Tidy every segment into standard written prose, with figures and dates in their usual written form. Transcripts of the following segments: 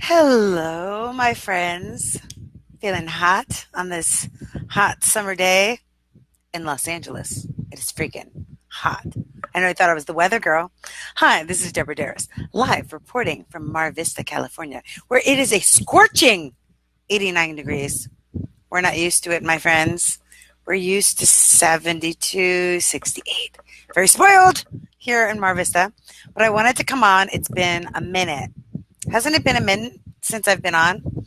Hello, my friends. Feeling hot on this hot summer day in Los Angeles. It is freaking hot. I know I thought I was the weather girl. Hi, this is Deborah Deras, live reporting from Mar Vista, California, where it is a scorching 89 degrees. We're not used to it, my friends. We're used to 72, 68. Very spoiled here in Mar Vista. But I wanted to come on. It's been a minute. Hasn't it been a minute since I've been on?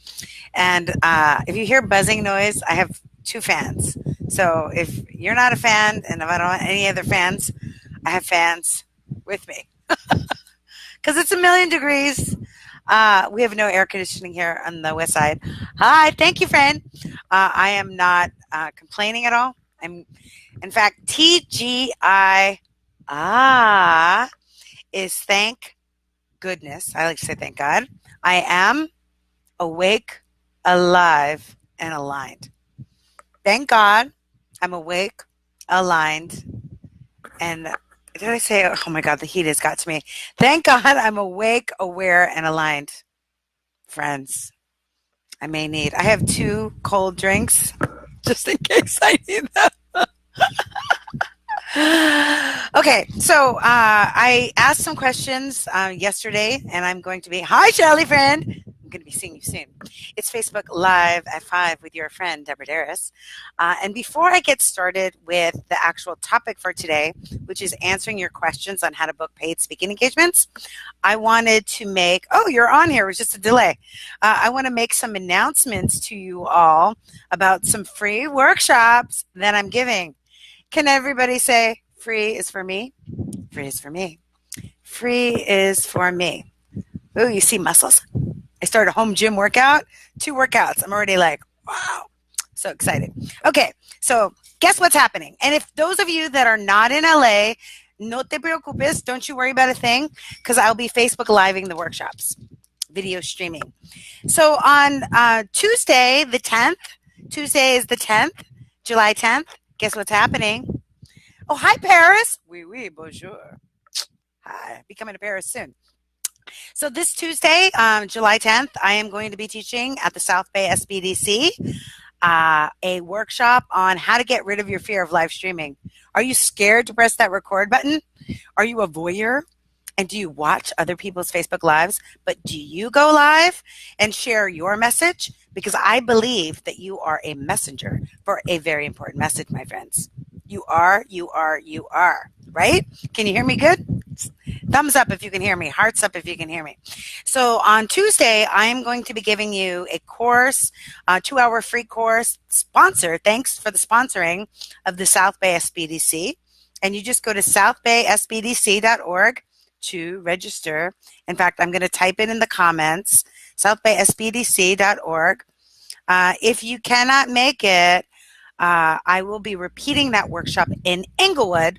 And if you hear buzzing noise, I have two fans. So if you're not a fan, and if I don't want any other fans, I have fans with me because it's a million degrees. We have no air conditioning here on the west side. Hi, thank you, friend. I am not complaining at all. In fact, TGI is thank goodness. I like to say thank God. I am awake, alive, and aligned. Thank God I'm awake, aligned, and did I say, oh my God, the heat has got to me. Thank God I'm awake, aware, and aligned. Friends, I have two cold drinks just in case I need them. Okay, so I asked some questions yesterday, and I'm going to be, hi, Shelly, friend. I'm going to be seeing you soon. It's Facebook Live at 5 with your friend, Deborah Deras. And before I get started with the actual topic for today, which is answering your questions on how to book paid speaking engagements, I wanted to make, oh, you're on here. It was just a delay. I want to make some announcements to you all about some free workshops that I'm giving. Can everybody say free is for me? Free is for me. Free is for me. Ooh, you see muscles? I started a home gym workout, 2 workouts. I'm already like, wow, so excited. Okay, so guess what's happening? And if those of you that are not in LA, no te preocupes, don't you worry about a thing, because I'll be Facebook Living the workshops, video streaming. So on Tuesday is the 10th, July 10th. Guess what's happening? Oh, hi, Paris. Oui, bonjour. Hi, be coming to Paris soon. So this Tuesday, July 10th, I am going to be teaching at the South Bay SBDC a workshop on how to get rid of your fear of live streaming. Are you scared to press that record button? Are you a voyeur? And do you watch other people's Facebook Lives? But do you go live and share your message? Because I believe that you are a messenger for a very important message, my friends. You are, right? Can you hear me good? Thumbs up if you can hear me. Hearts up if you can hear me. So on Tuesday, I am going to be giving you a course, a 2-hour free course sponsor. Thanks for the sponsoring of the South Bay SBDC. And you just go to southbaysbdc.org to register. In fact, I'm going to type it in the comments, southbaysbdc.org. If you cannot make it, I will be repeating that workshop in Inglewood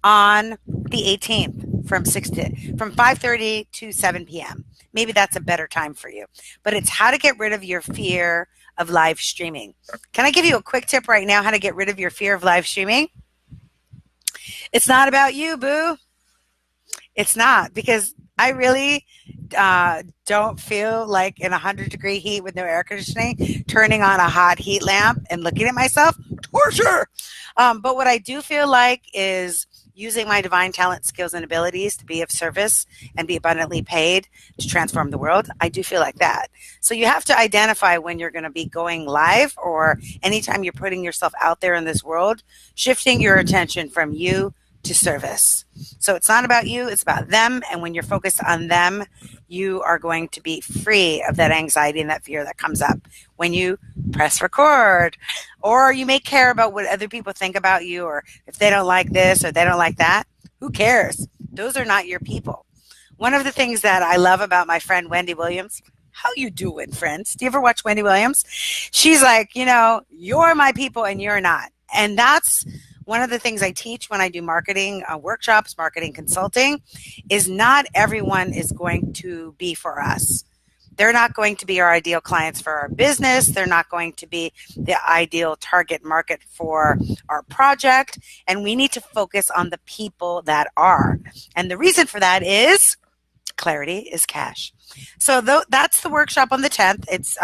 on the 18th from 5:30 to 7 p.m. Maybe that's a better time for you. But it's how to get rid of your fear of live streaming. Can I give you a quick tip right now how to get rid of your fear of live streaming? It's not about you, boo. It's not, because I really don't feel like in 100-degree heat with no air conditioning, turning on a hot heat lamp and looking at myself, torture. But what I do feel like is using my divine talent, skills, and abilities to be of service and be abundantly paid to transform the world. I do feel like that. So you have to identify when you're going to be going live, or anytime you're putting yourself out there in this world, shifting your attention from you to service. So it's not about you, it's about them. And when you're focused on them, you are going to be free of that anxiety and that fear that comes up when you press record. Or you may care about what other people think about you, or if they don't like this or they don't like that. Who cares? Those are not your people. One of the things that I love about my friend Wendy Williams, how you doing, friends? Do you ever watch Wendy Williams? She's like, you're my people and you're not. And that's one of the things I teach when I do marketing workshops, marketing consulting, is not everyone is going to be for us. They're not going to be our ideal clients for our business. They're not going to be the ideal target market for our project. And we need to focus on the people that are. And the reason for that is Clarity is Cash. So that's the workshop on the 10th. It's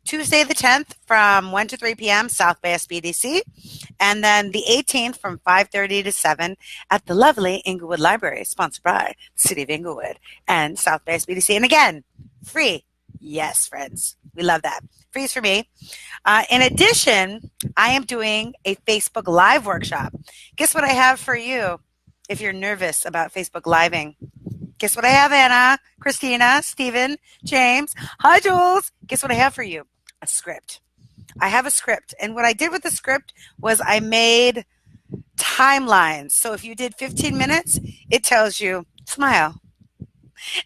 Tuesday the 10th from 1 to 3 p.m. South Bay SBDC. And then the 18th from 5:30 to 7 at the lovely Inglewood Library, sponsored by the City of Inglewood and South Bay SBDC. And again, free. Yes, friends. We love that. Free is for me. In addition, I am doing a Facebook Live workshop. Guess what I have for you if you're nervous about Facebook Living? Guess what I have, Anna, Christina, Stephen, James. Hi, Jules. Guess what I have for you? A script. I have a script. And what I did with the script was I made timelines. So if you did 15 minutes, it tells you smile.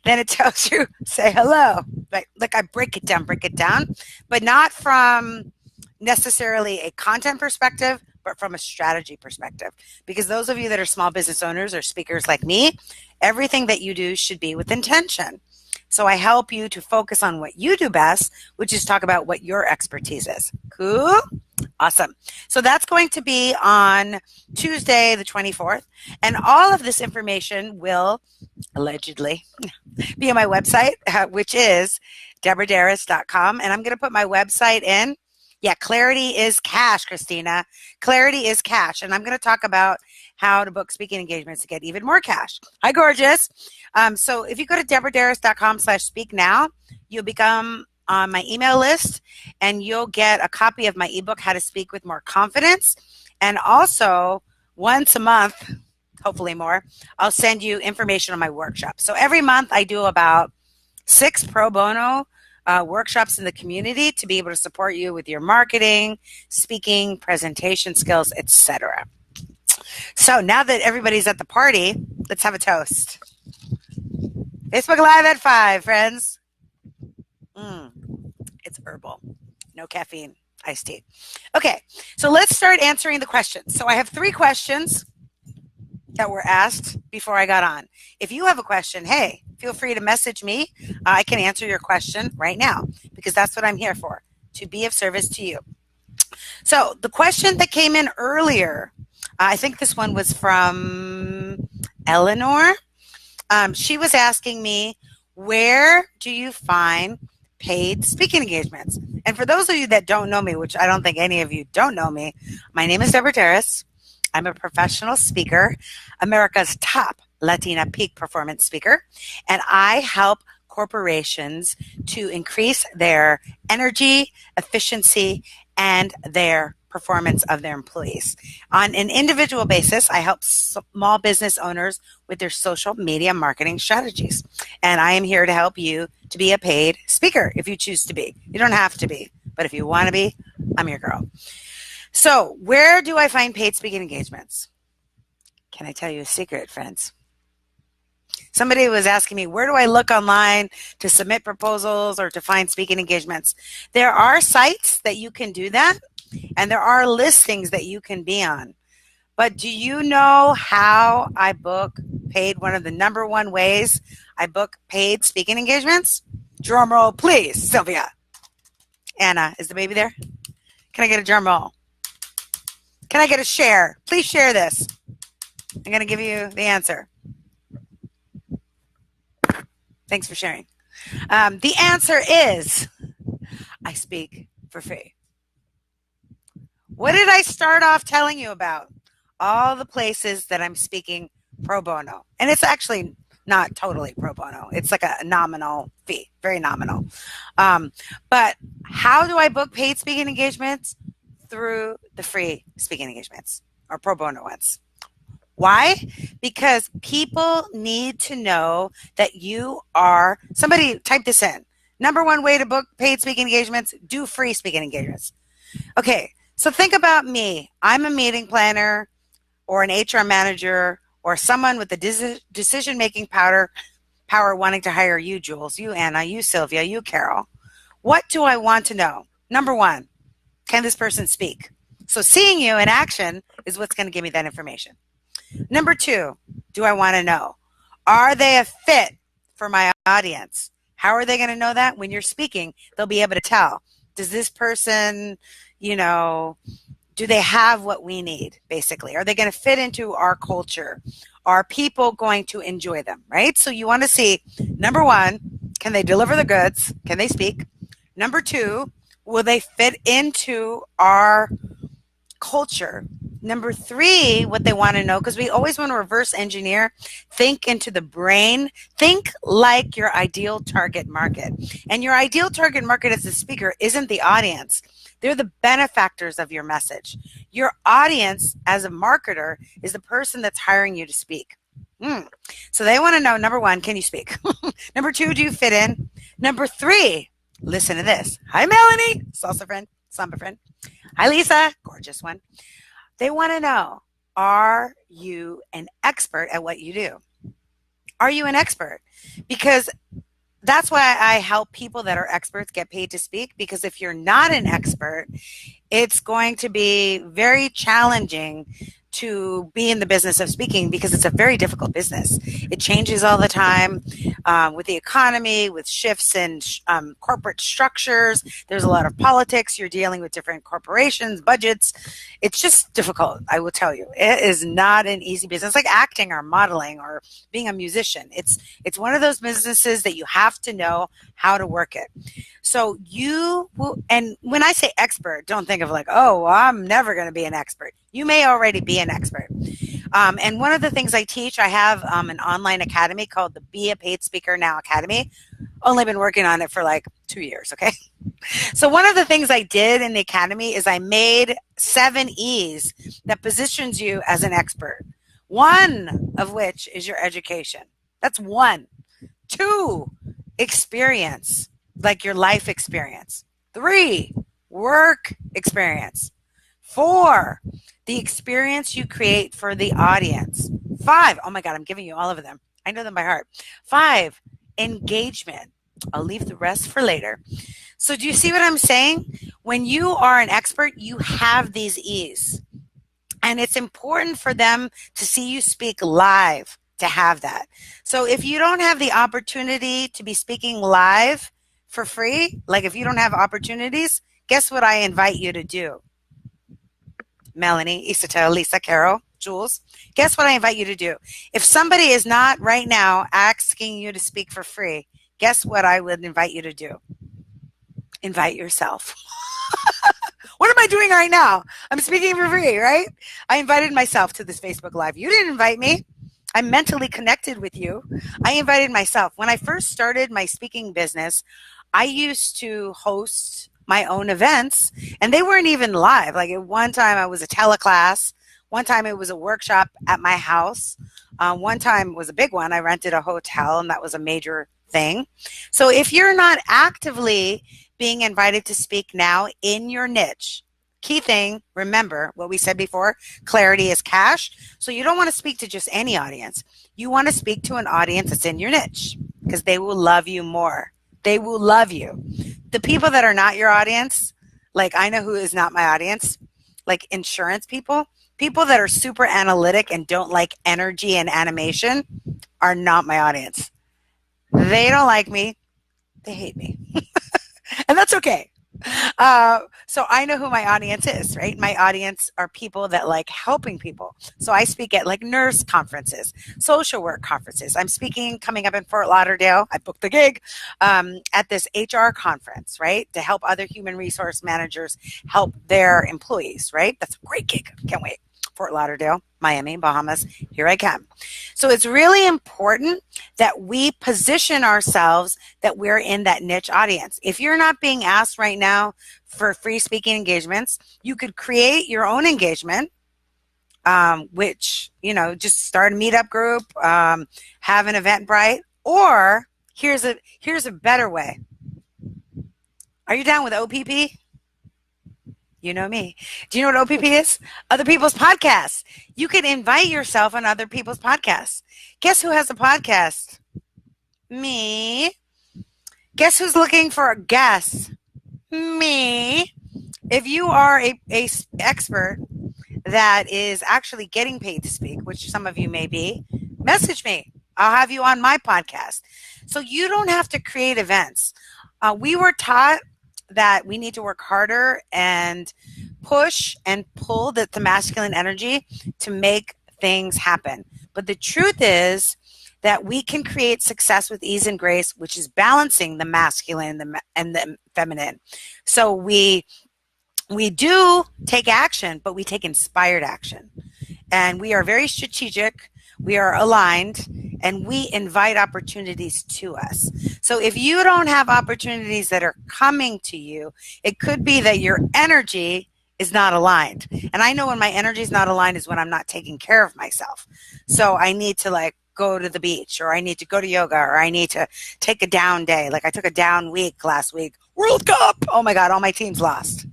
Then it tells you say hello. Like I break it down, but not from necessarily a content perspective, but from a strategy perspective. Because those of you that are small business owners or speakers like me, everything that you do should be with intention. So I help you to focus on what you do best, which is talk about what your expertise is. Cool? Awesome. So that's going to be on Tuesday, the 24th. And all of this information will allegedly be on my website, which is deborahderas.com. And I'm going to put my website in. Yeah, Clarity is Cash, Christina. Clarity is Cash. And I'm going to talk about how to book speaking engagements to get even more cash. Hi, gorgeous. So if you go to deborahderas.com/speak now, you'll become on my email list and you'll get a copy of my ebook, How to Speak with More Confidence. And also once a month, hopefully more, I'll send you information on my workshop. So every month I do about 6 pro bono workshops in the community to be able to support you with your marketing, speaking, presentation skills, etc. So now that everybody's at the party, let's have a toast. Facebook Live at 5, friends. It's herbal. No caffeine. Iced tea. Okay, so let's start answering the questions. So I have 3 questions that were asked before I got on. If you have a question, hey, feel free to message me. I can answer your question right now because that's what I'm here for, to be of service to you. So the question that came in earlier, I think this one was from Eleanor. She was asking me, where do you find paid speaking engagements? And for those of you that don't know me, which I don't think any of you don't know me, my name is Deborah Deras. I'm a professional speaker, America's top Latina peak performance speaker, and I help corporations to increase their energy, efficiency, and their performance of their employees. On an individual basis, I help small business owners with their social media marketing strategies. And I am here to help you to be a paid speaker if you choose to be. You don't have to be, but if you want to be, I'm your girl. So where do I find paid speaking engagements? Can I tell you a secret, friends? Somebody was asking me, where do I look online to submit proposals or to find speaking engagements? There are sites that you can do that, and there are listings that you can be on. But do you know how I book paid? One of the number one ways I book paid speaking engagements? Drum roll, please, Sylvia. Anna, is the baby there? Can I get a drum roll? Can I get a share? Please share this. I'm going to give you the answer. Thanks for sharing. The answer is I speak for free. What did I start off telling you about? All the places that I'm speaking pro bono. And it's actually not totally pro bono. It's like a nominal fee, very nominal. But how do I book paid speaking engagements? Through the free speaking engagements or pro bono ones. Why? Because people need to know that you are, somebody type this in. Number one way to book paid speaking engagements, do free speaking engagements. Okay, so think about me. I'm a meeting planner or an HR manager or someone with the decision-making power wanting to hire you, Jules, you, Anna, you, Sylvia, you, Carol. What do I want to know? Number one, can this person speak? So seeing you in action is what's going to give me that information. Number two, do I want to know? Are they a fit for my audience? How are they going to know that? When you're speaking, they'll be able to tell. Does this person, Do they have what we need, basically? Are they going to fit into our culture? Are people going to enjoy them, right? So you want to see, number one, can they deliver the goods? Can they speak? Number two, will they fit into our culture? Number three, what they want to know, because we always want to reverse engineer, think into the brain, think like your ideal target market. And your ideal target market as a speaker isn't the audience. They're the benefactors of your message. Your audience as a marketer is the person that's hiring you to speak. So they want to know, number one, can you speak? Number two, do you fit in? Number three, listen to this. Hi, Melanie, salsa friend, samba friend. Hi, Lisa, gorgeous one. They want to know, are you an expert at what you do? Are you an expert? Because that's why I help people that are experts get paid to speak, because if you're not an expert, it's going to be very challenging to be in the business of speaking, because it's a very difficult business. It changes all the time with the economy, with shifts in corporate structures. There's a lot of politics. You're dealing with different corporations, budgets. It's just difficult, I will tell you. It is not an easy business, like acting or modeling or being a musician. It's one of those businesses that you have to know how to work it. So you will, and when I say expert, don't think of like, oh, well, I'm never going to be an expert. You may already be an expert. And one of the things I teach, I have an online academy called the Be a Paid Speaker Now Academy. Only been working on it for like 2 years, okay? So one of the things I did in the academy is I made 7 E's that positions you as an expert. One of which is your education. That's one. 2, experience, like your life experience. 3, work experience. 4, the experience you create for the audience. 5, oh my God, I'm giving you all of them. I know them by heart. 5, engagement. I'll leave the rest for later. So do you see what I'm saying? When you are an expert, you have these E's. And it's important for them to see you speak live to have that. So if you don't have the opportunity to be speaking live for free, like if you don't have opportunities, guess what I invite you to do? Melanie, Isatel, Lisa, Carol, Jules, guess what I invite you to do? If somebody is not right now asking you to speak for free, guess what I would invite you to do? Invite yourself. What am I doing right now? I'm speaking for free, right? I invited myself to this Facebook Live. You didn't invite me. I'm mentally connected with you. I invited myself. When I first started my speaking business, I used to host my own events, and they weren't even live. Like at one time I was a teleclass. One time it was a workshop at my house. One time it was a big one. I rented a hotel, and that was a major thing. So if you're not actively being invited to speak now in your niche, key thing, remember what we said before, clarity is cash. So you don't want to speak to just any audience. You want to speak to an audience that's in your niche, because they will love you more. They will love you. The people that are not your audience, like I know who is not my audience, like insurance people, people that are super analytic and don't like energy and animation are not my audience. They don't like me. They hate me. And that's okay. So I know who my audience is, right? My audience are people that like helping people. So I speak at like nurse conferences, social work conferences. I'm speaking coming up in Fort Lauderdale. I booked the gig at this HR conference, right? To help other human resource managers help their employees, right? That's a great gig. Can't wait. Fort Lauderdale, Miami, Bahamas. Here I come. So it's really important that we position ourselves that we're in that niche audience. If you're not being asked right now for free speaking engagements, you could create your own engagement, which, you know, just start a meetup group, have an Eventbrite, or here's a better way. Are you down with OPP? You know me. Do you know what OPP is? Other people's podcasts. You can invite yourself on other people's podcasts. Guess who has a podcast? Me. Guess who's looking for a guest? Me. If you are a expert that is actually getting paid to speak, which some of you may be, message me. I'll have you on my podcast. So you don't have to create events. We were taught that we need to work harder and push and pull the masculine energy to make things happen. But the truth is that we can create success with ease and grace, which is balancing the masculine and the feminine. So we do take action, but we take inspired action. And we are very strategic, we are aligned, and we invite opportunities to us. So if you don't have opportunities that are coming to you, it could be that your energy is not aligned. And I know when my energy is not aligned is when I'm not taking care of myself. So I need to like go to the beach, or I need to go to yoga, or I need to take a down day. Like I took a down week last week. World Cup! Oh my God, all my teams lost.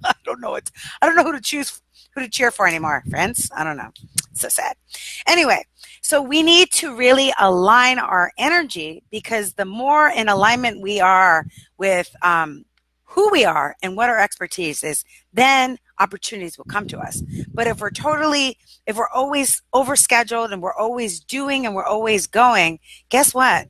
I don't know who to cheer for anymore, friends. I don't know. It's so sad. Anyway, so we need to really align our energy, because the more in alignment we are with who we are and what our expertise is, then opportunities will come to us. But if we're always overscheduled and we're always doing and we're always going, guess what?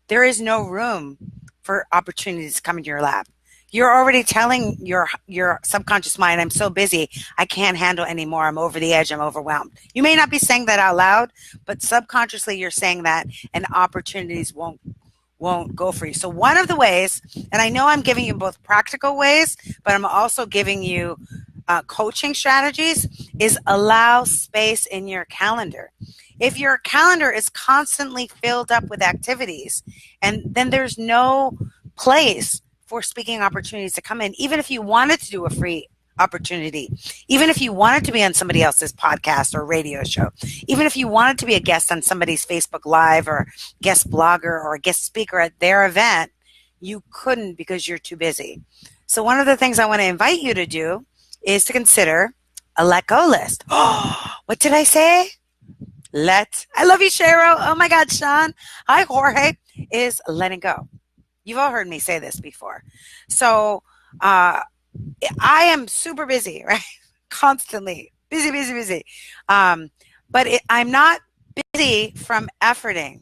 There is no room for opportunities to come into your lap. You're already telling your subconscious mind, I'm so busy, I can't handle anymore, I'm over the edge, I'm overwhelmed. You may not be saying that out loud, but subconsciously you're saying that, and opportunities won't go for you. So one of the ways, and I know I'm giving you both practical ways, but I'm also giving you coaching strategies, is allow space in your calendar. If your calendar is constantly filled up with activities, and then there's no place for speaking opportunities to come in, even if you wanted to do a free opportunity, even if you wanted to be on somebody else's podcast or radio show, even if you wanted to be a guest on somebody's Facebook Live or guest blogger or a guest speaker at their event, you couldn't because you're too busy. So one of the things I want to invite you to do is to consider a let go list. Oh, what did I say? I love you, Cheryl. Oh my God, Sean. Hi, Jorge. Is letting go. You've all heard me say this before. So I am super busy, right? Constantly busy. But I'm not busy from efforting.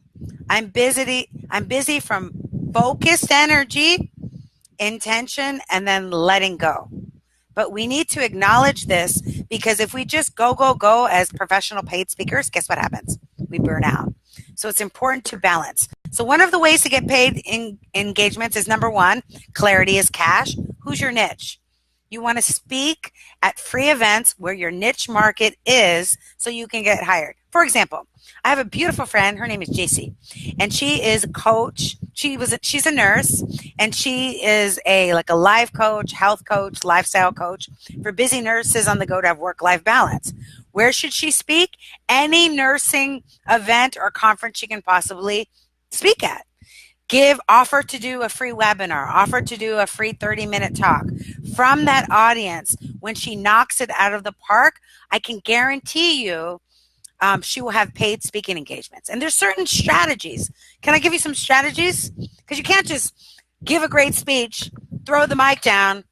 I'm busy from focused energy, intention, and then letting go. But we need to acknowledge this, because if we just go as professional paid speakers, guess what happens? We burn out. So it's important to balance. So one of the ways to get paid in engagements is, number one, clarity is cash. Who's your niche? You want to speak at free events where your niche market is, so you can get hired. For example, I have a beautiful friend. Her name is JC, and she is a coach. She's a nurse, and she is a life coach, health coach, lifestyle coach for busy nurses on the go to have work-life balance. Where should she speak? Any nursing event or conference she can possibly speak at. Offer to do a free webinar, offer to do a free 30-minute talk. From that audience, when she knocks it out of the park, I can guarantee you she will have paid speaking engagements. And there's certain strategies. Can I give you some strategies? Because you can't just give a great speech, throw the mic down,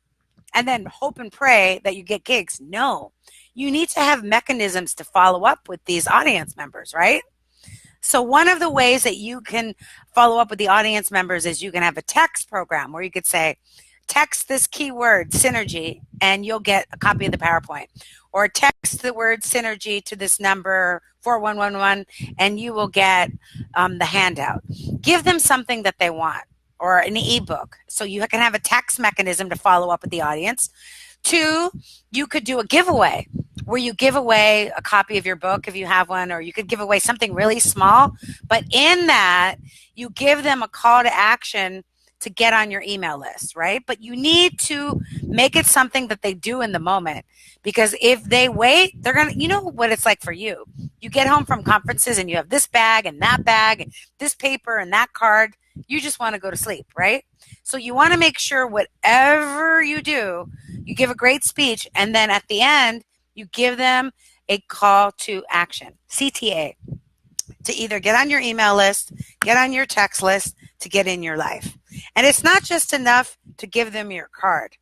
and then hope and pray that you get gigs. No, you need to have mechanisms to follow up with these audience members, right? So one of the ways that you can follow up with the audience members is you can have a text program where you could say, text this keyword synergy and you'll get a copy of the PowerPoint, or text the word synergy to this number 4111 and you will get the handout. Give them something that they want, or an ebook, so you can have a text mechanism to follow up with the audience. Two, you could do a giveaway where you give away a copy of your book if you have one, or you could give away something really small, but in that you give them a call to action to get on your email list, right? But you need to make it something that they do in the moment, because if they wait, they're going to, you know what it's like for you. You get home from conferences and you have this bag and that bag and this paper and that card. You just want to go to sleep, right? So you want to make sure whatever you do, you give a great speech, and then at the end, you give them a call to action, CTA, to either get on your email list, get on your text list, to get in your life. And it's not just enough to give them your card.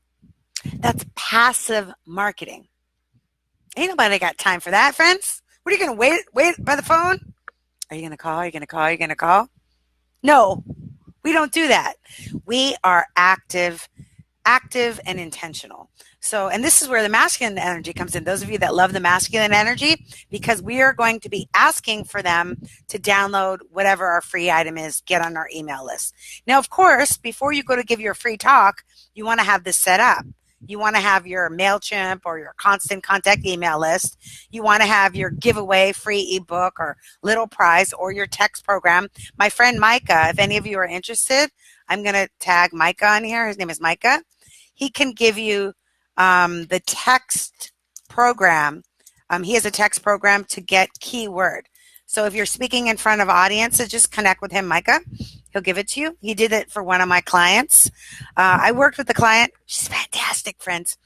That's passive marketing. Ain't nobody got time for that, friends. What are you going to wait by the phone? Are you going to call? Are you going to call? Are you going to call? No, we don't do that. We are active active and intentional. So, and this is where the masculine energy comes in. Those of you that love the masculine energy, because we are going to be asking for them to download whatever our free item is, get on our email list. Now, of course, before you go to give your free talk, you want to have this set up. You want to have your MailChimp or your constant contact email list. You want to have your giveaway free ebook or little prize or your text program. My friend Micah, if any of you are interested, I'm going to tag Micah on here. His name is Micah. He can give you the text program. He has a text program to get keyword. So if you're speaking in front of audiences, just connect with him, Micah. He'll give it to you. He did it for one of my clients. I worked with the client. She's fantastic, friends.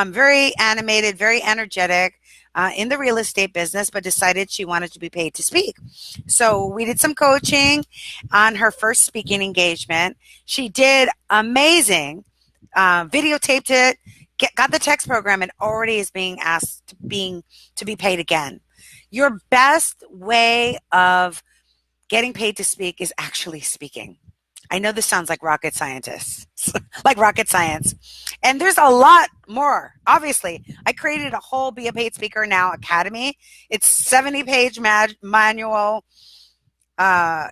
Very animated, very energetic, in the real estate business, but decided she wanted to be paid to speak. So we did some coaching on her first speaking engagement. She did amazing, videotaped it, got the text program, and already is being asked to be paid again. Your best way of getting paid to speak is actually speaking. I know this sounds like rocket scientists, like rocket science. And there's a lot more. Obviously, I created a whole Be a Paid Speaker Now Academy. It's 70-page manual, 10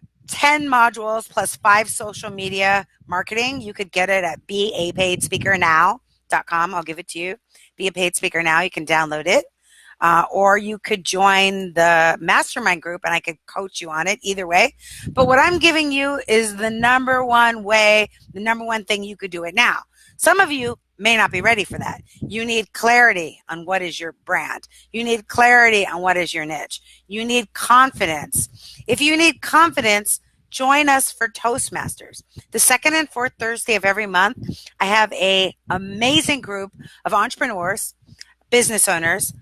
modules plus 5 social media marketing. You could get it at beapaidspeakernow.com. I'll give it to you. Be a Paid Speaker Now. You can download it. Or you could join the mastermind group and I could coach you on it, either way. But what I'm giving you is the number one way, the number one thing you could do it now. Some of you may not be ready for that. You need clarity on what is your brand. You need clarity on what is your niche. You need confidence. If you need confidence, join us for Toastmasters. The second and fourth Thursday of every month, I have an amazing group of entrepreneurs, business owners,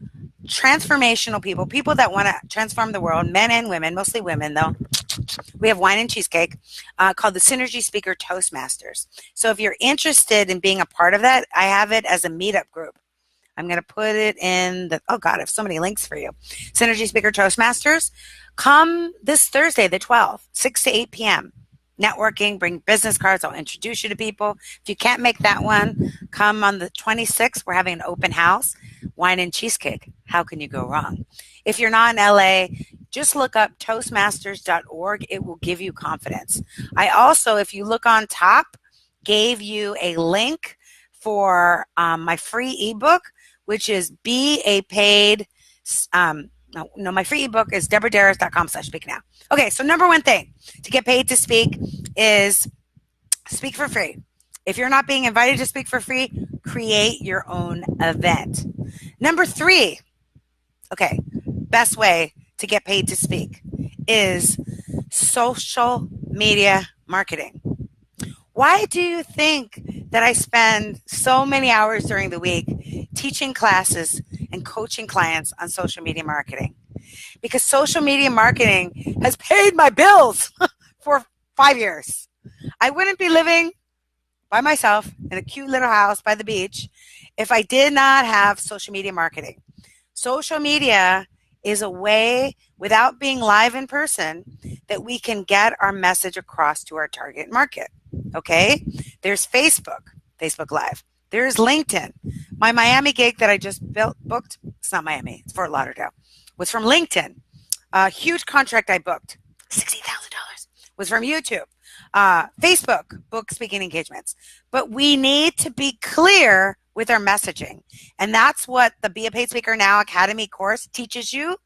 transformational people that want to transform the world, men and women, mostly women though. We have wine and cheesecake called the Synergy Speaker Toastmasters. So if you're interested in being a part of that, I have it as a meetup group. I'm going to put it in the, oh God, I have so many links for you. Synergy Speaker Toastmasters. Come this Thursday, the 12th, 6 to 8 p.m. Networking, bring business cards. I'll introduce you to people. If you can't make that one, come on the 26th. We're having an open house, wine and cheesecake. How can you go wrong? If you're not in LA, just look up toastmasters.org. It will give you confidence. I also, if you look on top, gave you a link for my free ebook, which is Be a Paid, my free ebook is deborahderas.com/speak-now. Okay, so number one thing to get paid to speak is speak for free. If you're not being invited to speak for free, create your own event. Number 3, okay, best way to get paid to speak is social media marketing. Why do you think that I spend so many hours during the week teaching classes and coaching clients on social media marketing? Because social media marketing has paid my bills for 5 years. I wouldn't be living by myself in a cute little house by the beach if I did not have social media marketing. Social media is a way, without being live in person, that we can get our message across to our target market. Okay? There's Facebook Live. There's LinkedIn. My Miami gig that I just booked, it's not Miami, it's Fort Lauderdale, was from LinkedIn. A huge contract I booked, $60,000, was from YouTube. Facebook, book speaking engagements. But we need to be clear with our messaging. And that's what the Be a Paid Speaker Now Academy course teaches you,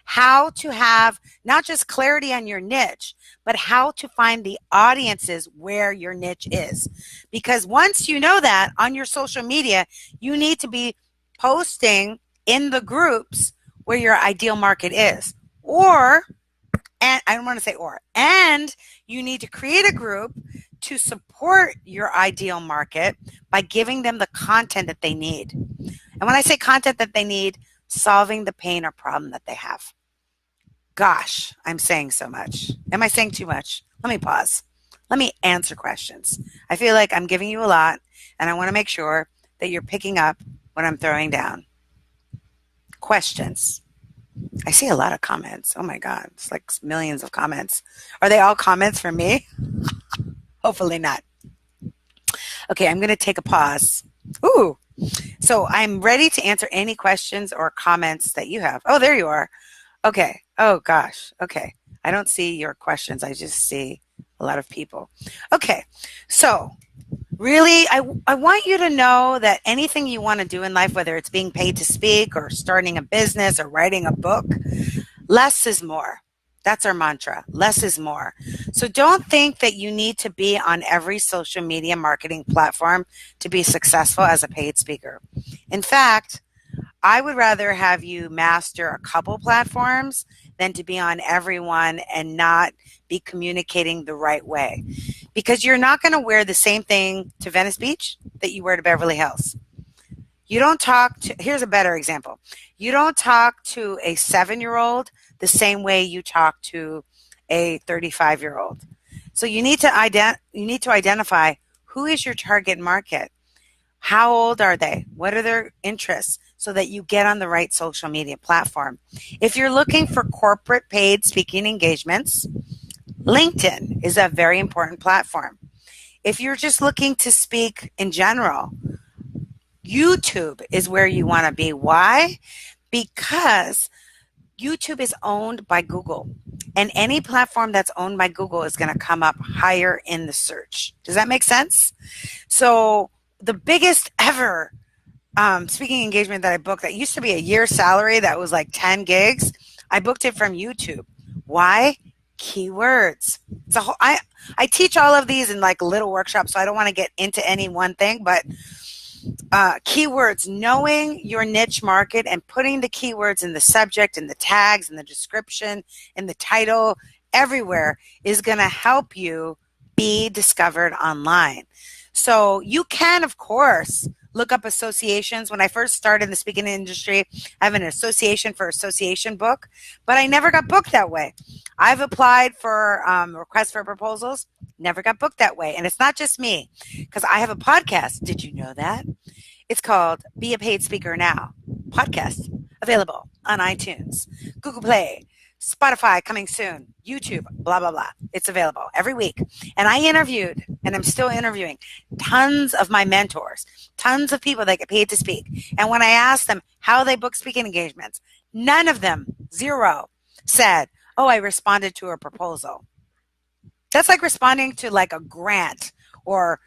how to have not just clarity on your niche, but how to find the audiences where your niche is. Because once you know that on your social media, you need to be posting in the groups where your ideal market is. And I don't want to say and you need to create a group to support your ideal market by giving them the content that they need. And when I say content that they need, solving the pain or problem that they have. Gosh, I'm saying so much. Am I saying too much? Let me pause. Let me answer questions. I feel like I'm giving you a lot, and I want to make sure that you're picking up what I'm throwing down. Questions. I see a lot of comments. Oh my God, it's like millions of comments. Are they all comments from me? Hopefully not. Okay, I'm going to take a pause. Ooh. So I'm ready to answer any questions or comments that you have. Oh, there you are. Okay. Oh, gosh. Okay. I don't see your questions. I just see a lot of people. Okay. So really, I want you to know that anything you want to do in life, whether it's being paid to speak or starting a business or writing a book, less is more. That's our mantra. Less is more. So don't think that you need to be on every social media marketing platform to be successful as a paid speaker. In fact, I would rather have you master a couple platforms than to be on everyone and not be communicating the right way. Because you're not going to wear the same thing to Venice Beach that you wear to Beverly Hills. You don't talk to, here's a better example. You don't talk to a 7-year-old the same way you talk to a 35-year-old. So you need to identify who is your target market. How old are they? What are their interests? So that you get on the right social media platform. If you're looking for corporate paid speaking engagements, LinkedIn is a very important platform. If you're just looking to speak in general, YouTube is where you want to be. Why? Because YouTube is owned by Google, and any platform that's owned by Google is going to come up higher in the search. Does that make sense? So the biggest ever speaking engagement that I booked that used to be a year's salary that was like 10 gigs, I booked it from YouTube. Why? Keywords. It's a whole, I teach all of these in like little workshops, so I don't want to get into any one thing, but keywords, knowing your niche market and putting the keywords in the subject and the tags and the description and the title everywhere is going to help you be discovered online. So you can, of course, look up associations. When I first started in the speaking industry, I have an association for association book, but I never got booked that way. I've applied for requests for proposals, never got booked that way. And it's not just me, because I have a podcast. Did you know that? It's called Be a Paid Speaker Now podcast, available on iTunes, Google Play, Spotify coming soon, YouTube, blah, blah, blah. It's available every week. And I interviewed, and I'm still interviewing, tons of my mentors, tons of people that get paid to speak. And when I asked them how they book speaking engagements, none of them, zero, said, oh, I responded to a proposal. That's like responding to like a grant or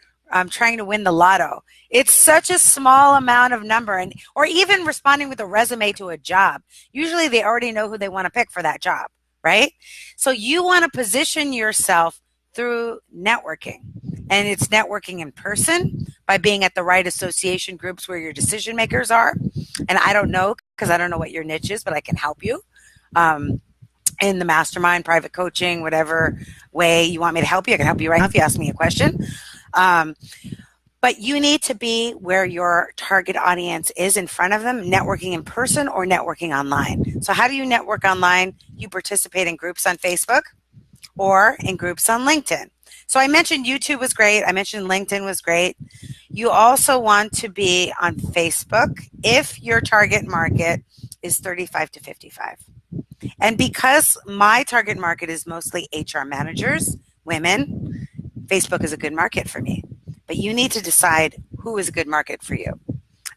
trying to win the lotto. It's such a small amount of number, and or even responding with a resume to a job. Usually they already know who they want to pick for that job, right? So you want to position yourself through networking. And it's networking in person by being at the right association groups where your decision makers are. And I don't know, because I don't know what your niche is, but I can help you. In the mastermind, private coaching, whatever way you want me to help you, I can help you right now if you ask me a question. But you need to be where your target audience is in front of them, networking in person or networking online. So how do you network online? You participate in groups on Facebook or in groups on LinkedIn. So I mentioned YouTube was great. I mentioned LinkedIn was great. You also want to be on Facebook if your target market is 35 to 55. And because my target market is mostly HR managers, women, Facebook is a good market for me. But you need to decide who is a good market for you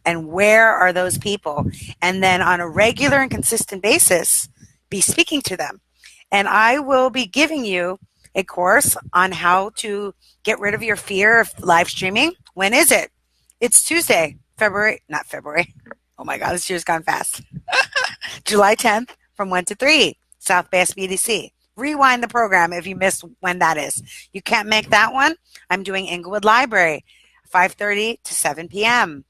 and where are those people. And then on a regular and consistent basis, be speaking to them. And I will be giving you a course on how to get rid of your fear of live streaming. When is it? It's Tuesday, not February. Oh my God, this year's gone fast. July 10th from 1 to 3, South Bass BDC. Rewind the program if you missed when that is. You can't make that one. I'm doing Inglewood Library, 5:30 to 7 p.m.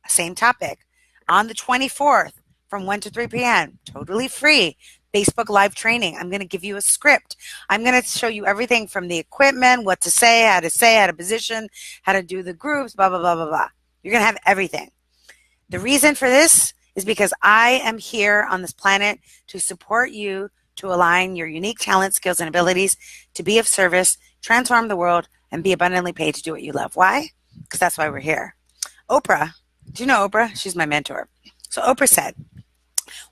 Same topic. On the 24th from 1 to 3 p.m. Totally free. Facebook Live training. I'm going to give you a script. I'm going to show you everything from the equipment, what to say, how to position, how to do the groups, blah, blah, blah, blah, blah. You're going to have everything. The reason for this is because I am here on this planet to support you to align your unique talents, skills, and abilities to be of service, transform the world, and be abundantly paid to do what you love. Why? Because that's why we're here. Oprah, do you know Oprah? She's my mentor. So Oprah said,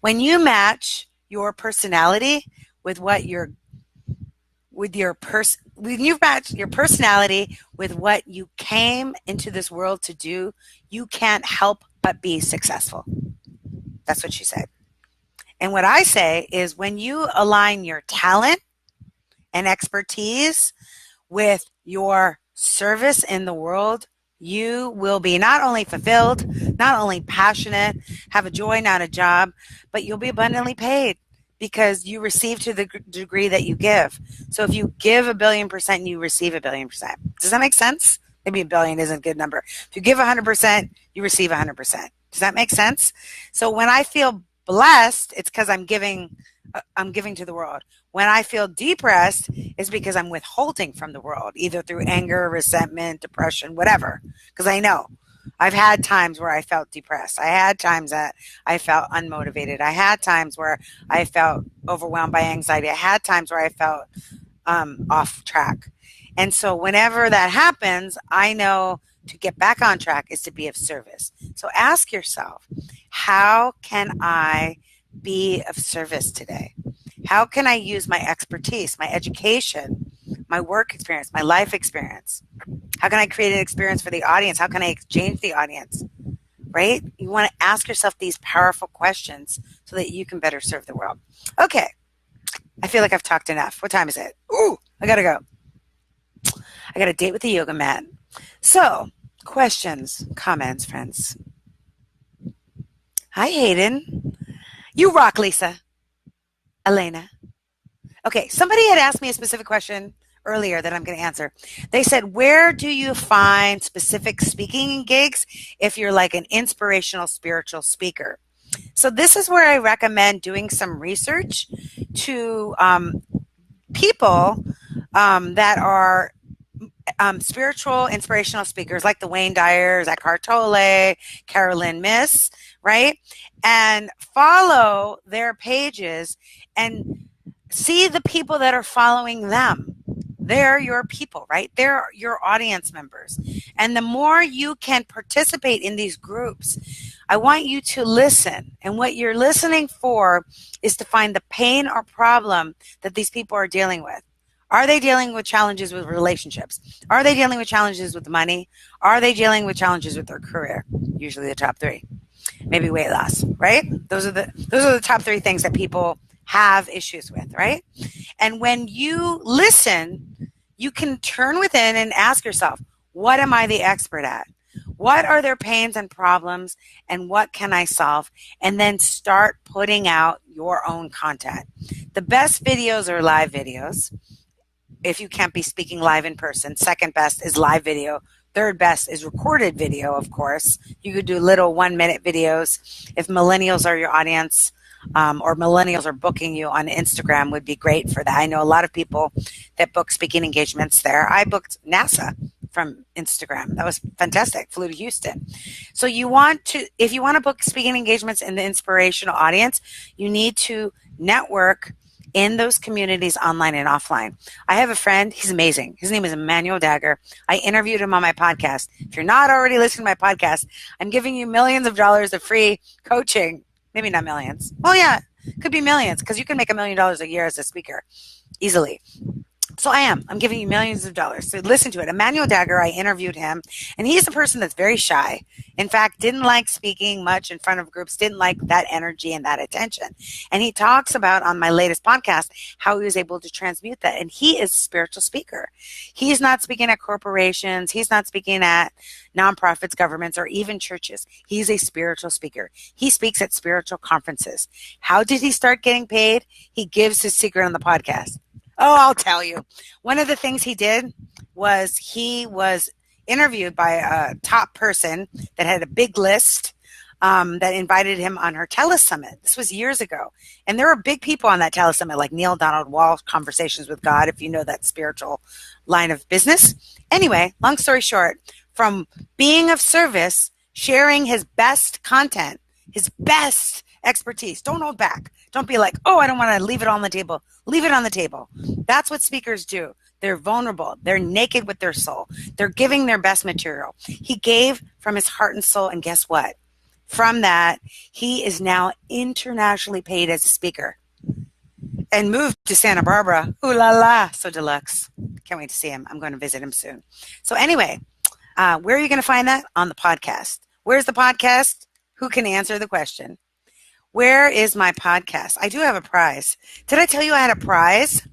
when you match your personality with what with when you match your personality with what you came into this world to do, you can't help but be successful. That's what she said. And what I say is when you align your talent and expertise with your service in the world, you will be not only fulfilled, not only passionate, have a joy, not a job, but you'll be abundantly paid because you receive to the degree that you give. So if you give 1,000,000,000%, you receive 1,000,000,000%. Does that make sense? Maybe 1,000,000,000 isn't a good number. If you give 100%, you receive 100%. Does that make sense? So when I feel blessed, it's because I'm giving to the world. When I feel depressed, it's because I'm withholding from the world, either through anger, resentment, depression, whatever. Because I know I've had times where I felt depressed. I had times that I felt unmotivated. I had times where I felt overwhelmed by anxiety. I had times where I felt off track. And so whenever that happens, I know to get back on track is to be of service. So ask yourself, how can I be of service today? How can I use my expertise, my education, my work experience, my life experience? How can I create an experience for the audience? How can I exchange the audience? Right? You want to ask yourself these powerful questions so that you can better serve the world. Okay. I feel like I've talked enough. What time is it? Ooh, I gotta go. I got a date with the yoga mat. So, questions, comments, friends. Hi, Hayden. You rock, Lisa. Elena. Okay, somebody had asked me a specific question earlier that I'm going to answer. They said, where do you find specific speaking gigs if you're like an inspirational spiritual speaker? So this is where I recommend doing some research to people that are spiritual inspirational speakers like the Wayne Dyers, Eckhart Tolle, Carolyn Myss, right? And follow their pages and see the people that are following them. They're your people, right? They're your audience members. And the more you can participate in these groups, I want you to listen. And what you're listening for is to find the pain or problem that these people are dealing with. Are they dealing with challenges with relationships? Are they dealing with challenges with money? Are they dealing with challenges with their career? Usually the top three. Maybe weight loss, right? Those are the top three things that people have issues with, right? And when you listen, you can turn within and ask yourself, what am I the expert at? What are their pains and problems, and what can I solve? And then start putting out your own content. The best videos are live videos. If you can't be speaking live in person, second best is live video. Third best is recorded video, of course. You could do little 1-minute videos. If millennials are your audience, or millennials are booking you on Instagram, would be great for that. I know a lot of people that book speaking engagements there. I booked NASA from Instagram. That was fantastic. Flew to Houston. So if you want to book speaking engagements in the inspirational audience, you need to network in those communities online and offline. I have a friend, he's amazing. His name is Emmanuel Dagger. I interviewed him on my podcast. If you're not already listening to my podcast, I'm giving you millions of dollars of free coaching. Maybe not millions. Well, yeah, could be millions because you can make $1 million a year as a speaker easily. So I'm giving you millions of dollars. So listen to it. Emmanuel Dagger, I interviewed him, and he's a person that's very shy. In fact, didn't like speaking much in front of groups, didn't like that energy and that attention. And he talks about on my latest podcast how he was able to transmute that. And he is a spiritual speaker. He's not speaking at corporations. He's not speaking at nonprofits, governments, or even churches. He's a spiritual speaker. He speaks at spiritual conferences. How did he start getting paid? He gives his secret on the podcast. Oh, I'll tell you. One of the things he did was he was interviewed by a top person that had a big list that invited him on her telesummit. This was years ago. And there were big people on that telesummit like Neil Donald Walsh, Conversations with God, if you know that spiritual line of business. Anyway, long story short, from being of service, sharing his best content, his best expertise. Don't hold back. Don't be like, oh, I don't want to leave it on the table. Leave it on the table. That's what speakers do. They're vulnerable. They're naked with their soul. They're giving their best material. He gave from his heart and soul, and guess what? From that, he is now internationally paid as a speaker. and moved to Santa Barbara. Ooh la la, so deluxe. Can't wait to see him. I'm going to visit him soon. So anyway, where are you going to find that? On the podcast. Where's the podcast? Who can answer the question? Where is my podcast? I do have a prize. Did I tell you I had a prize?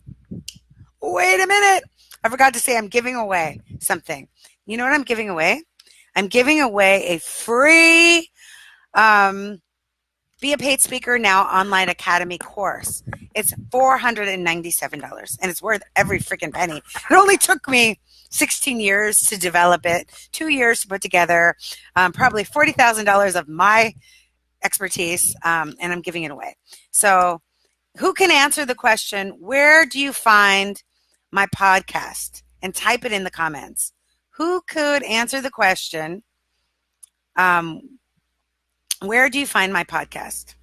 Wait a minute. I forgot to say I'm giving away something. You know what I'm giving away? I'm giving away a free Be a Paid Speaker Now Online Academy course. It's $497 and it's worth every freaking penny. It only took me 16 years to develop it, 2 years to put together, probably $40,000 of my expertise, and I'm giving it away. So who can answer the question, where do you find my podcast? And type it in the comments. Who could answer the question, where do you find my podcast?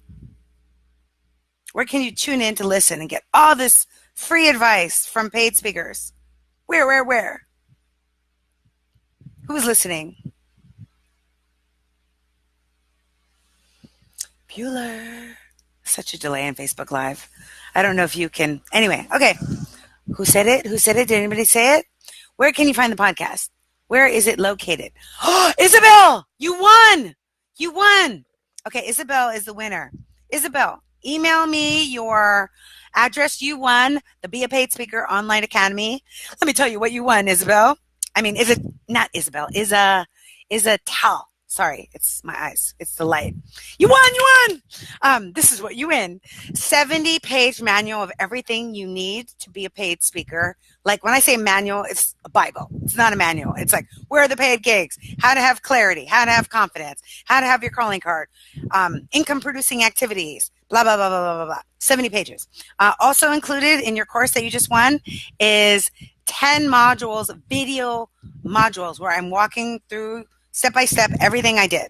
Where can you tune in to listen and get all this free advice from paid speakers? Where? Who's listening? Bueller. Such a delay in Facebook Live. I don't know if you can. Anyway, okay. Who said it? Did anybody say it? Where can you find the podcast? Where is it located? Oh, Isabel, you won. Okay, Isabel is the winner. Isabel, email me your address. You won the Be a Paid Speaker Online Academy. Let me tell you what you won, Isabel. I mean, is it not Isabel? Is a Tal. Sorry, it's my eyes. It's the light. You won. This is what you win. 70-page manual of everything you need to be a paid speaker. Like when I say manual, it's a Bible. It's not a manual. It's like, where are the paid gigs? How to have clarity, how to have confidence, how to have your calling card, income producing activities, blah, blah, blah, blah, blah, blah, blah. 70 pages. Also included in your course that you just won is 10 modules, video modules where I'm walking through step by step everything I did.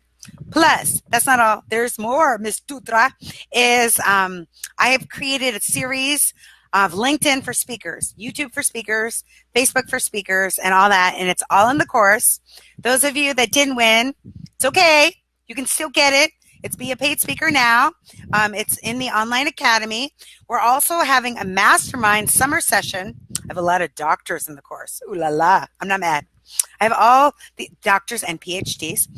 Plus, that's not all. There's more, Miss Tutra, is I have created a series of LinkedIn for speakers, YouTube for speakers, Facebook for speakers, and all that, and it's all in the course. Those of you that didn't win, it's okay. You can still get it. It's Be a Paid Speaker Now. It's in the Online Academy. We're also having a mastermind summer session. I have a lot of doctors in the course. Ooh la la. I'm not mad. I have all the doctors and PhDs.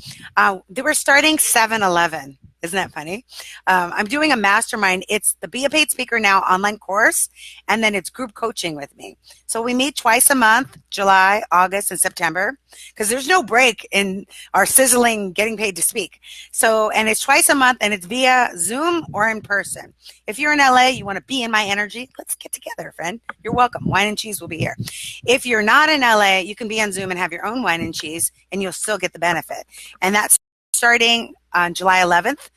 They were starting 7-11. Isn't that funny? I'm doing a mastermind. It's the Be a Paid Speaker Now online course, and then it's group coaching with me. So we meet twice a month, July, August, and September, because there's no break in our sizzling getting paid to speak. So, and it's twice a month, and it's via Zoom or in person. If you're in LA, you want to be in my energy, let's get together, friend. You're welcome. Wine and cheese will be here. If you're not in LA, you can be on Zoom and have your own wine and cheese, and you'll still get the benefit. And that's starting on July 11th.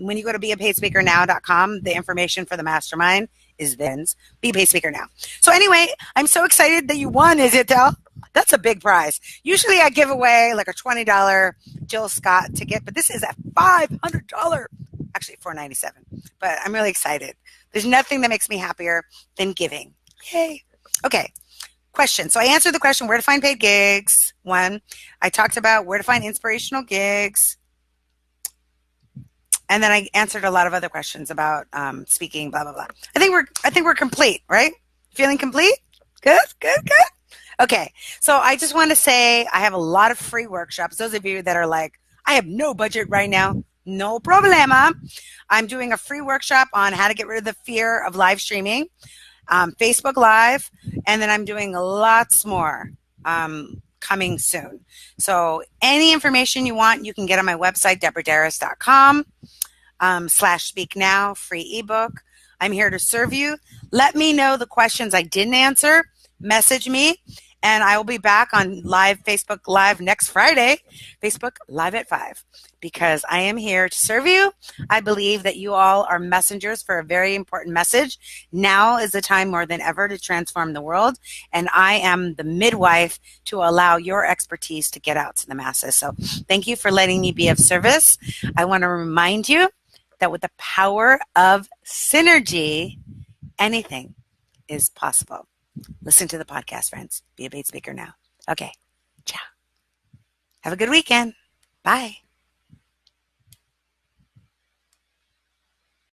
When you go to beapaidspeakernow.com, the information for the mastermind is Vin's Be a Paid Speaker Now. So anyway, I'm so excited that you won, Isabel. That's a big prize. Usually I give away like a $20 Jill Scott ticket, but this is a $500, actually $497. But I'm really excited. There's nothing that makes me happier than giving. Yay. Okay. Question. So I answered the question, where to find paid gigs. 1. I talked about where to find inspirational gigs. And then I answered a lot of other questions about speaking, blah, blah, blah. I think we're complete, right? Feeling complete? Good. Okay. So I just want to say I have a lot of free workshops. Those of you that are like, I have no budget right now. No problema. I'm doing a free workshop on how to get rid of the fear of live streaming. Facebook Live, and then I'm doing lots more coming soon. So any information you want, you can get on my website, deborahderas.com /speak now, free ebook. I'm here to serve you. Let me know the questions I didn't answer. Message me, and I will be back on live Facebook Live next Friday, Facebook Live at 5, because I am here to serve you. I believe that you all are messengers for a very important message. Now is the time more than ever to transform the world, and I am the midwife to allow your expertise to get out to the masses. So thank you for letting me be of service. I want to remind you that with the power of synergy, anything is possible. Listen to the podcast, friends. Be a paid speaker now. Okay. Ciao. Have a good weekend. Bye.